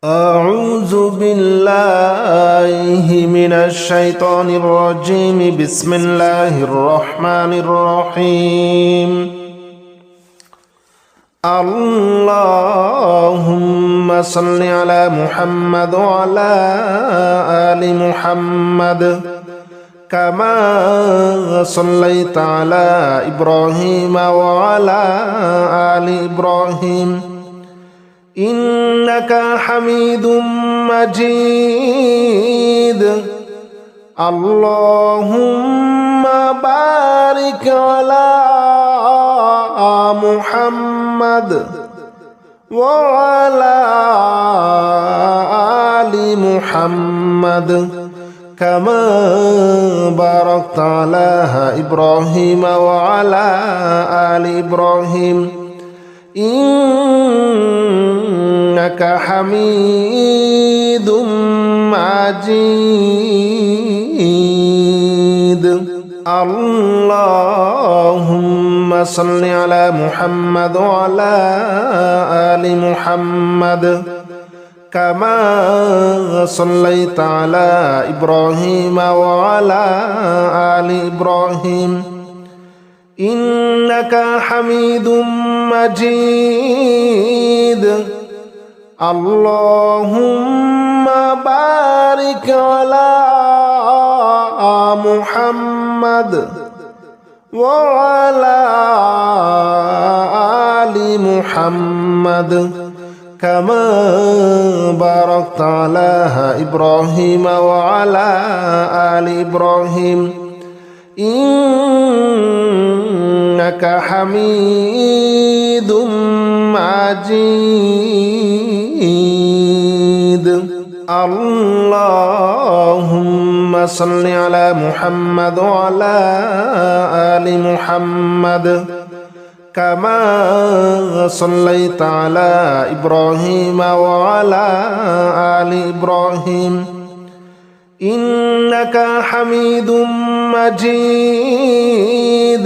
أعوذ بالله من الشيطان الرجيم. بسم الله الرحمن الرحيم. اللهم صل على محمد وعلى آل محمد كما صليت على إبراهيم وعلى آل إبراهيم إنك حميد مجيد. اللهم بارك على محمد وعلى آل محمد كما باركت على إبراهيم وعلى آل إبراهيم إنك حميد مجيد. اللهم صل على محمد وعلى آل محمد كما صليت على إبراهيم وعلى آل إبراهيم إنك حميد مجيد. اللهم بارك على محمد وعلى آل محمد كما باركت على إبراهيم وعلى آل إبراهيم إنك حميد مجيد. اللهم صل على محمد وعلى آل محمد كما صليت على إبراهيم وعلى آل إبراهيم إنك حميد مجيد.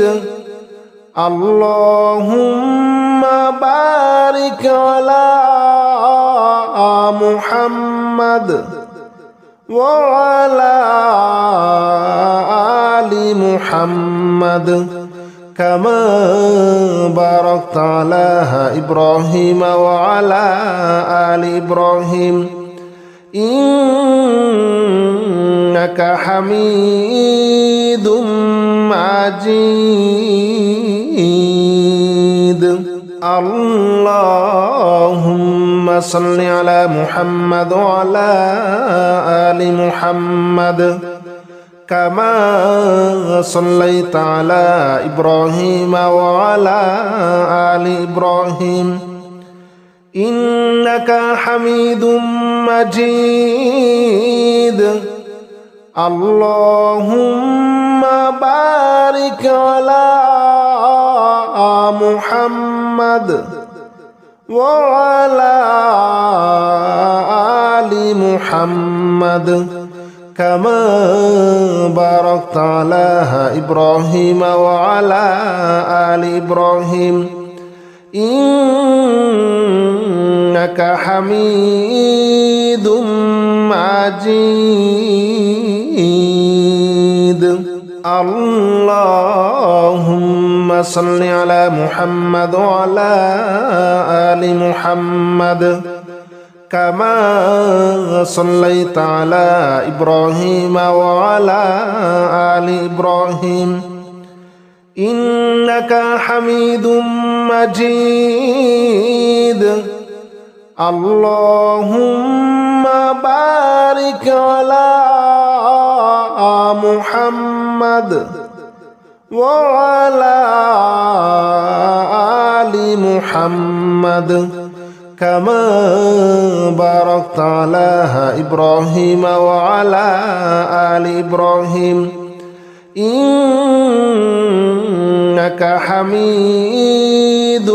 اللهم بارك على محمد وعلى آل محمد كما باركت على إبراهيم وعلى آل إبراهيم إنك حميد مجيد. اللهم صل على محمد وعلى آل محمد كما صليت على إبراهيم وعلى آل إبراهيم إنك حميد مجيد. اللهم بارك على محمد وعلى آل محمد كما باركت على إبراهيم وعلى آل إبراهيم إنك حميد مجيد. اللهم صل على محمد وعلى آل محمد كما صليت على إبراهيم وعلى آل إبراهيم إنك حميد مجيد. اللهم بارك على محمد وعلى آل محمد كما باركت على إبراهيم وعلى آل إبراهيم إنك حميد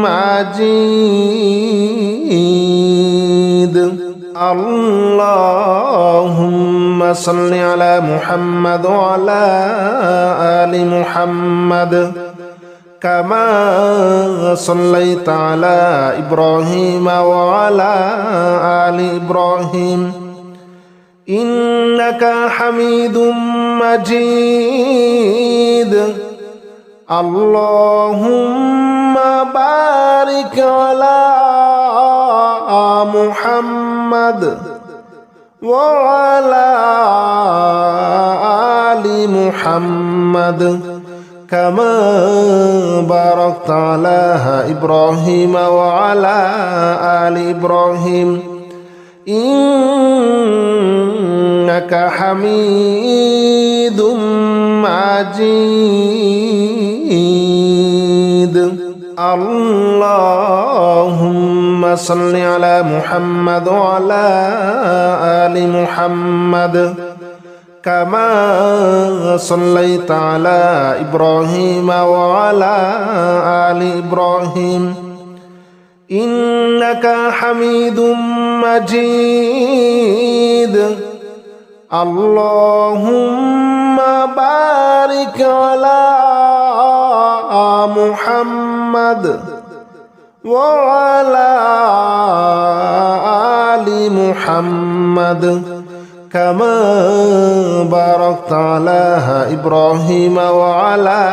مجيد. اللهم صل على محمد وعلى آل محمد كما صليت على إبراهيم وعلى آل إبراهيم إنك حميد مجيد اللهم بارك على محمد وعلى آل محمد كما باركت على إبراهيم وعلى آل إبراهيم إنك حميد مجيد اللهم صل على محمد وعلى آل محمد كما صليت على إبراهيم وعلى آل إبراهيم إنك حميد مجيد اللهم بارك على محمد وعلى آل محمد كما باركت على إبراهيم وعلى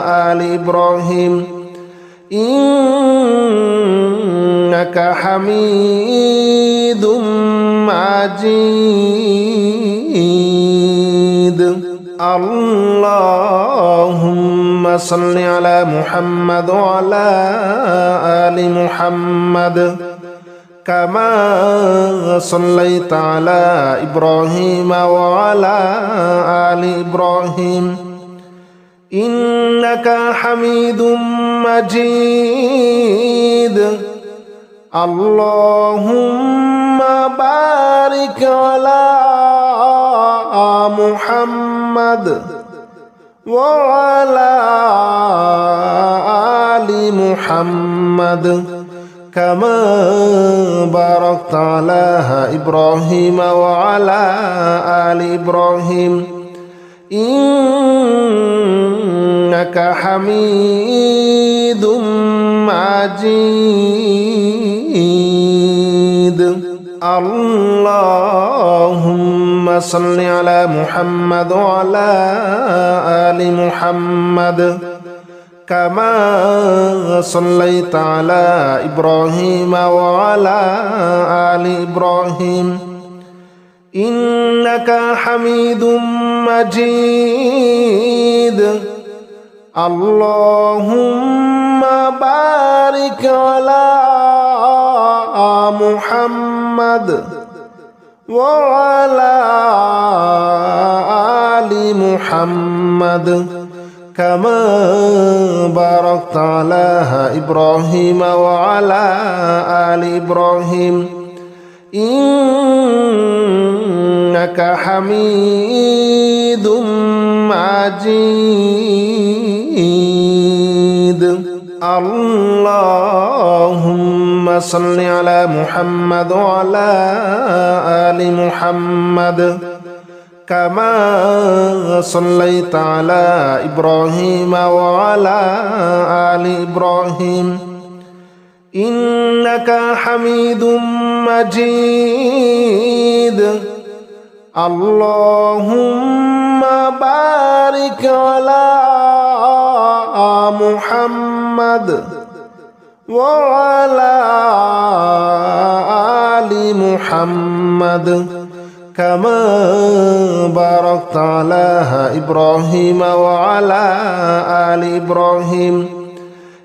آل إبراهيم إنك حميد مجيد اللهم صل على محمد وعلى آل محمد كما صليت على إبراهيم وعلى آل إبراهيم إنك حميد مجيد اللهم بارك على محمد وعلى آل محمد كما باركت على إبراهيم وعلى آل إبراهيم إنك حميد مجيد اللهم صل على محمد وعلى آل محمد كما صليت على إبراهيم وعلى آل إبراهيم إنك حميد مجيد اللهم بارك على محمد وعلى آل محمد كما باركت على إبراهيم وعلى آل إبراهيم إنك حميد مجيد اللهم صل على محمد وعلى آل محمد كما صليت على إبراهيم وعلى آل إبراهيم إنك حميد مجيد اللهم بارك على محمد وعلى آل محمد كما باركت على إبراهيم وعلى آل إبراهيم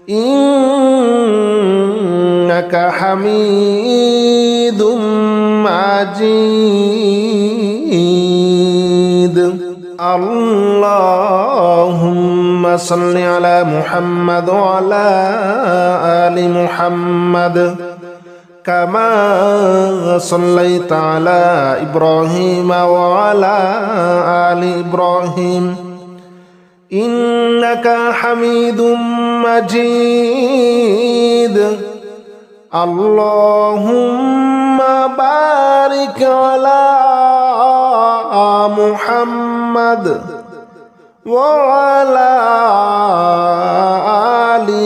إنك حميد مجيد اللهم صل على محمد وعلى آل محمد كما صليت على إبراهيم وعلى آل إبراهيم إنك حميد مجيد اللهم بارك على محمد وعلى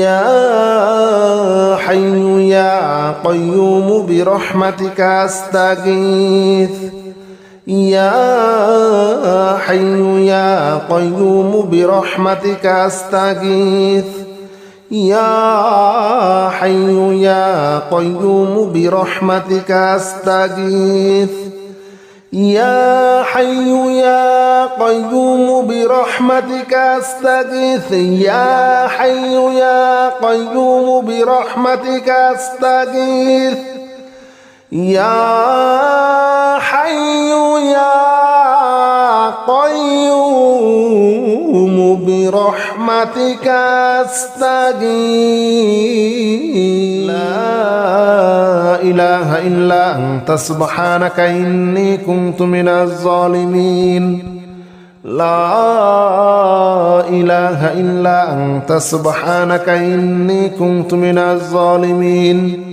يا حي يا قيوم برحمتك أستغيث يا حي يا قيوم برحمتك أستغيث يا حي يا قيوم برحمتك أستغيث يا حي يا قيوم برحمتك أستغيث يا حي يا قيوم برحمتك أستغيث يا حي يا قيوم برحمتك أستغيث لا إله إلا أنت سبحانك إني كنت من الظالمين لا إله إلا أنت سبحانك إني كنت من الظالمين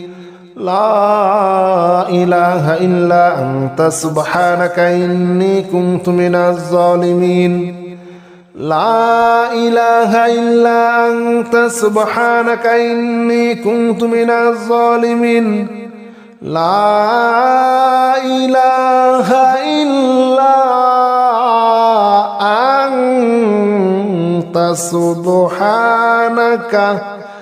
لا إله إلا أنت سبحانك إني كنت من الظالمين لا إله إلا أنت سبحانك إني كنت من الظالمين لا إله إلا أنت سبحانك إني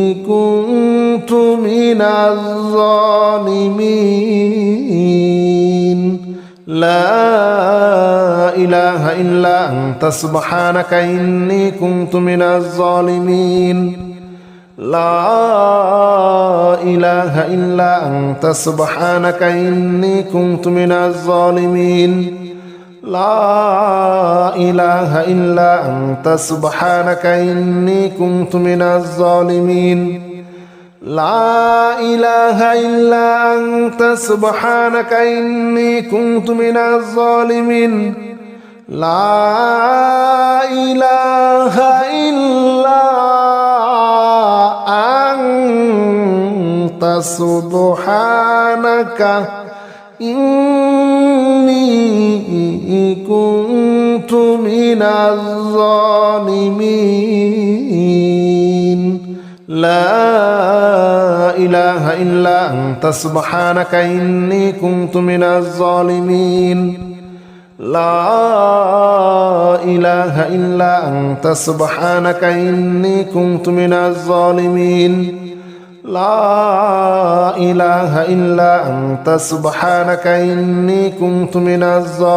كنت من الظالمين لا إله إلا أنت سبحانك إني كنت من الظالمين لا إله إلا أنت سبحانك إني كنت من الظالمين لا إله إلا أنت سبحانك إني كنت من الظالمين لا إله إلا أنت سبحانك إني كنت من الظالمين لا إله إلا أنت سبحانك إني كنت من الظالمين لا إله إلا أنت سبحانك إني كنت من الظالمين لا إله إلا أنت سبحانك إني كنت من الظالمين لا إله إلا أنت سبحانك إني كنت من الظالمين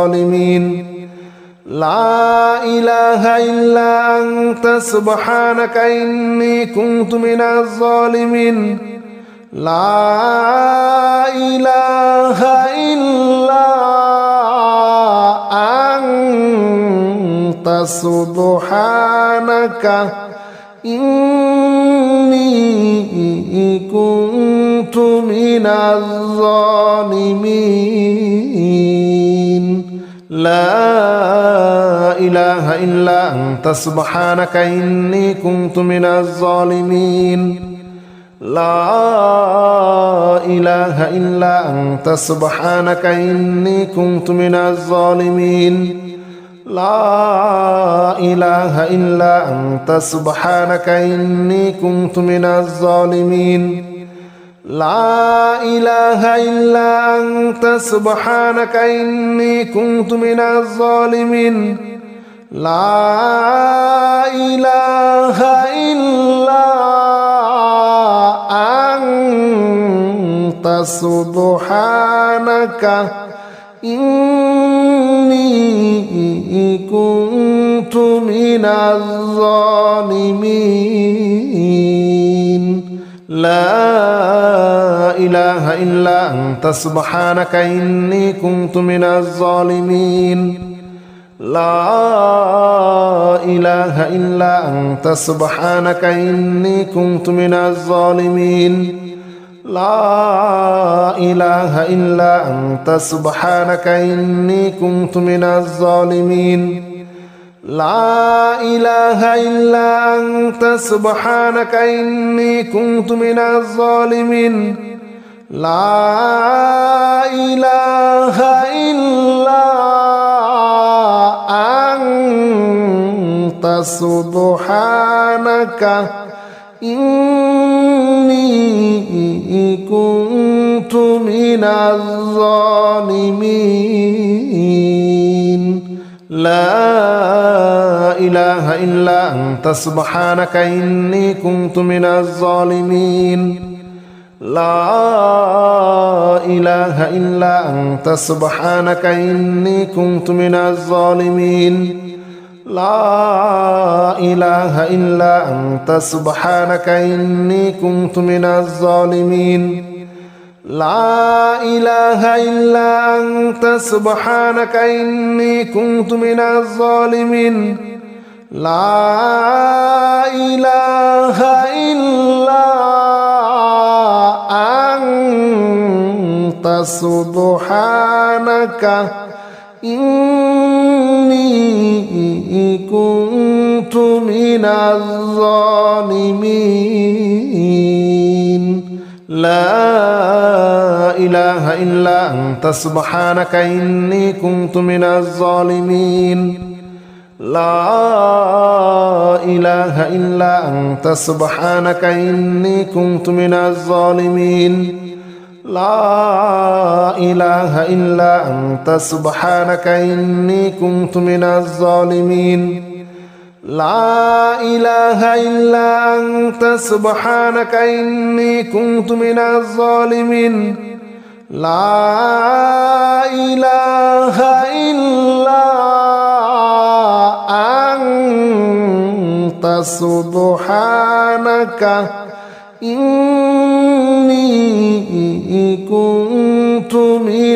لا إله إلا أنت سبحانك إني كنت من الظالمين لا إله إلا أنت سبحانك إني كنت من الظالمين لا إله إلا أنت سبحانك إني كنت من الظالمين لا إله إلا أنت سبحانك إني كنت من الظالمين لا إله إلا أنت سبحانك إني كنت من الظالمين لا إله إلا أنت سبحانك إني كنت من الظالمين لا إله إلا أنت سبحانك إني كنت من الظالمين لا إله إلا أنت سبحانك إني كنت من الظالمين لا إله إلا أنت سبحانك إني كنت من الظالمين لا إله إلا أنت سبحانك إني كنت من الظالمين لا إله إلا أنت سبحانك إني كنت من الظالمين لا إله إلا أنت سبحانك إني كنت من الظالمين لا إله إلا أنت سبحانك إني كنت من الظالمين لا إله إلا أنت سبحانك إني كنت من الظالمين لا إله إلا أنت سبحانك إني كنت من الظالمين لا إله إلا أنت سبحانك إني كنت من الظالمين لا إله إلا أنت سبحانك إني كنت من الظالمين لا إله إلا أنت سبحانك إني كنت من الظالمين لا إله إلا أنت سبحانك إني كنت من الظالمين لا إله إلا أنت سبحانك إني كنت من الظالمين لا إله إلا أنت سبحانك إني كنت من الظالمين لا إله إلا أنت سبحانك إني كنت من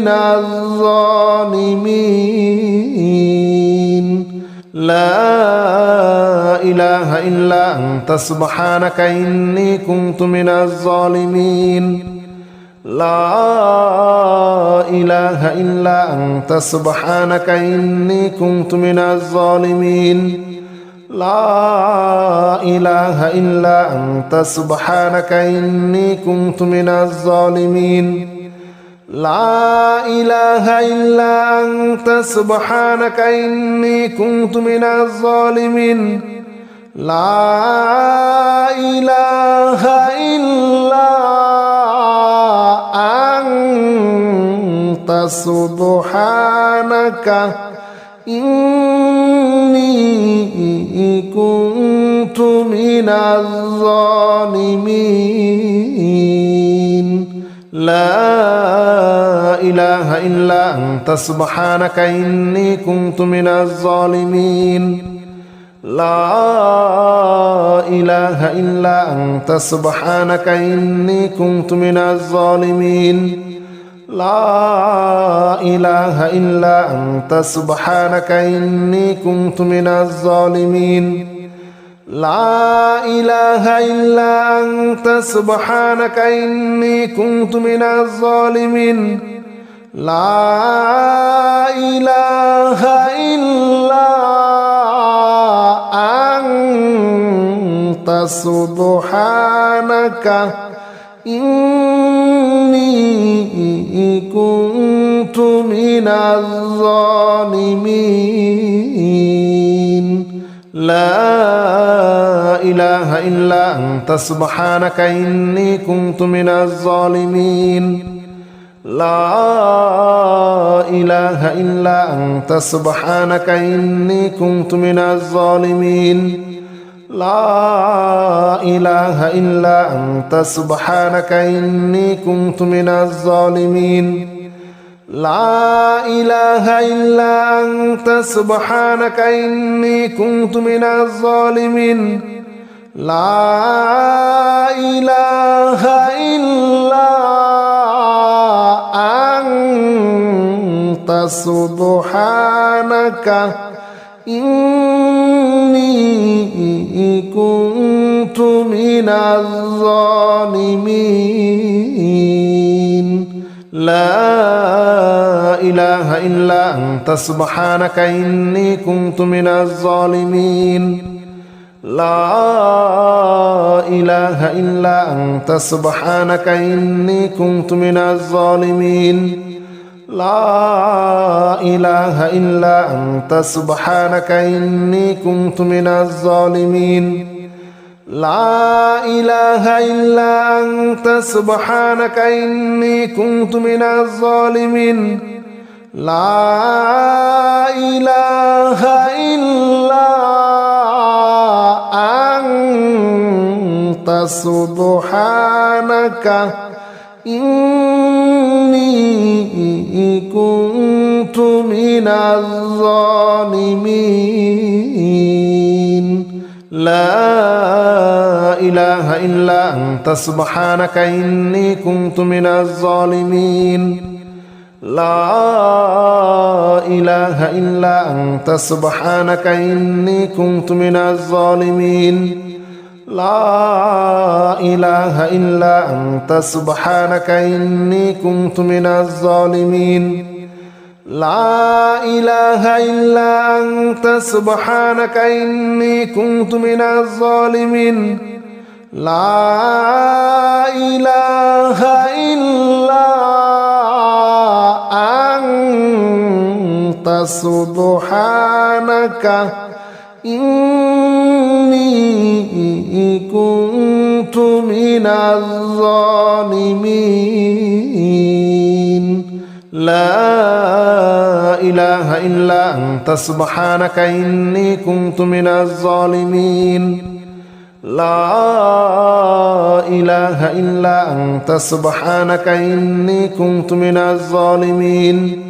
الظالمين لا إله إلا أنت سبحانك إني كنت من الظالمين لا إله إلا أنت سبحانك إني كنت من الظالمين لا إله إلا أنت سبحانك إني كنت من الظالمين لا إله إلا أنت سبحانك إني كنت من الظالمين لا إله إلا أنت سبحانك إني كنت من الظالمين لا إله إلا أنت سبحانك إني كنت من الظالمين لا إله إلا أنت سبحانك إني كنت من الظالمين لا إله إلا أنت سبحانك إني كنت من الظالمين لا إله إلا أنت سبحانك إني كنت من الظالمين لا إله إلا أنت سبحانك إني كنت من الظالمين لا إله إلا أنت سبحانك إني كنت من الظالمين لا إله إلا أنت سبحانك إني كنت من الظالمين لا إله إلا أنت سبحانك إني كنت من الظالمين لا إله إلا أنت سبحانك إني كنت من الظالمين لا إله إلا أنت سبحانك إني كنت من الظالمين لا إله إلا أنت سبحانك إني كنت من الظالمين لا إله إلا أنت سبحانك إني كنت من الظالمين لا إله إلا أنت سبحانك إني كنت من الظالمين لا إله إلا أنت سبحانك إني كنت من الظالمين لا إله إلا أنت سبحانك إني كنت من الظالمين لا إله إلا أنت سبحانك إني كنت من الظالمين لا إله إلا أنت سبحانك إني كنت من الظالمين لا إله إلا أنت سبحانك إني كنت من الظالمين لا إله إلا أنت سبحانك إني كنت من الظالمين لا إله إلا أنت سبحانك إني كنت من الظالمين لا إله إلا أنت سبحانك إني كنت من الظالمين لا إله إلا أنت سبحانك إني كنت من الظالمين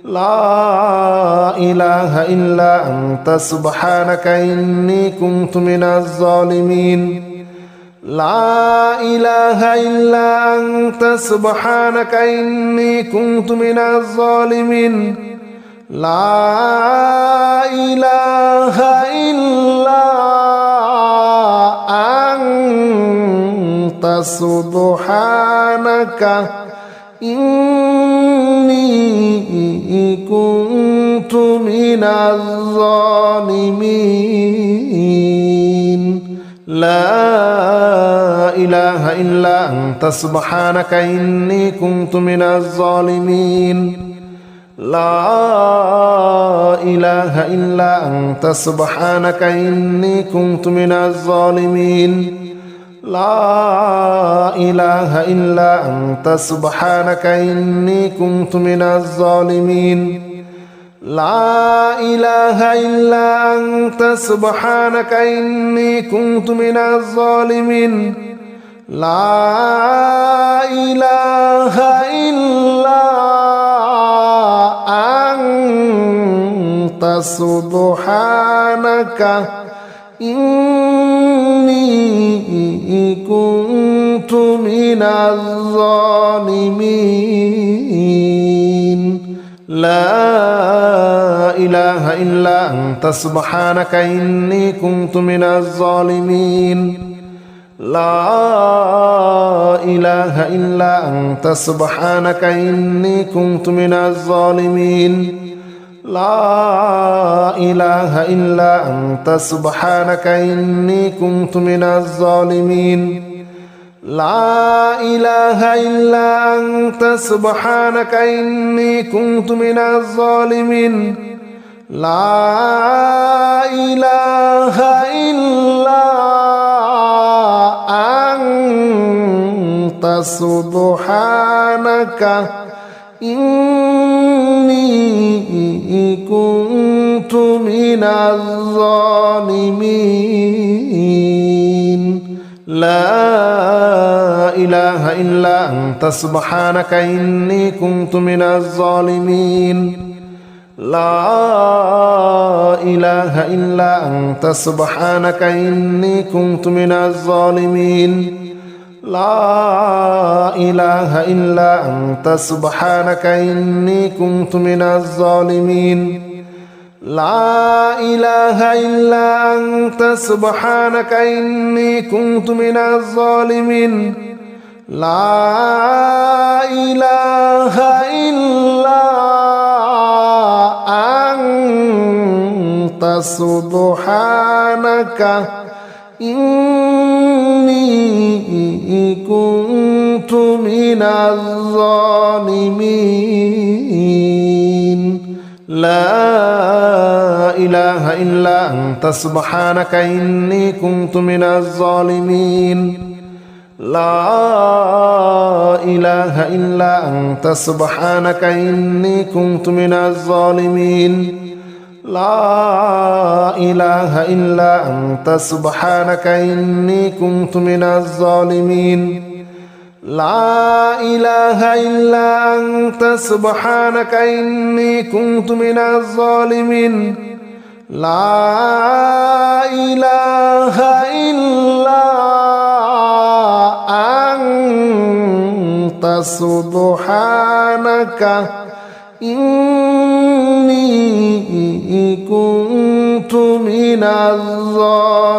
لا إله إلا أنت سبحانك إني كنت من الظالمين لا إله إلا أنت سبحانك إني كنت من الظالمين لا إله إلا أنت سبحانك إني كنت من الظالمين لا إله إلا أنت سبحانك إني كنت من الظالمين لا إله إلا أنت سبحانك إني كنت من الظالمين لا إله إلا أنت سبحانك إني كنت من الظالمين لا إله إلا أنت سبحانك إني كنت من الظالمين لا إله إلا أنت سبحانك إني كنت من الظالمين لا إله إلا أنت سبحانك إني كنت من الظالمين لا إله إلا أنت سبحانك إني كنت من الظالمين لا إله إلا أنت سبحانك إني كنت من الظالمين لا إله إلا أنت سبحانك إني كنت من الظالمين لا إله إلا أنت سبحانك إني كنت من الظالمين لا إله إلا أنت سبحانك إني كنت من الظالمين لا إله إلا أنت سبحانك إني كنت من الظالمين لا إله إلا أنت سبحانك إني كنت من الظالمين لا إله إلا أنت سبحانك إني كنت من الظالمين لا إله إلا أنت سبحانك إني كنت من الظالمين. لا إله إلا أنت سبحانك إني كنت من الظالمين لا إله إلا أنت سبحانك إني كنت من الظالمين لا إله إلا أنت سبحانك إني كنت من الظالمين لا إله إلا أنت سبحانك إني كنت من الظالمين لا إله إلا أنت سبحانك إني كنت من الظالمين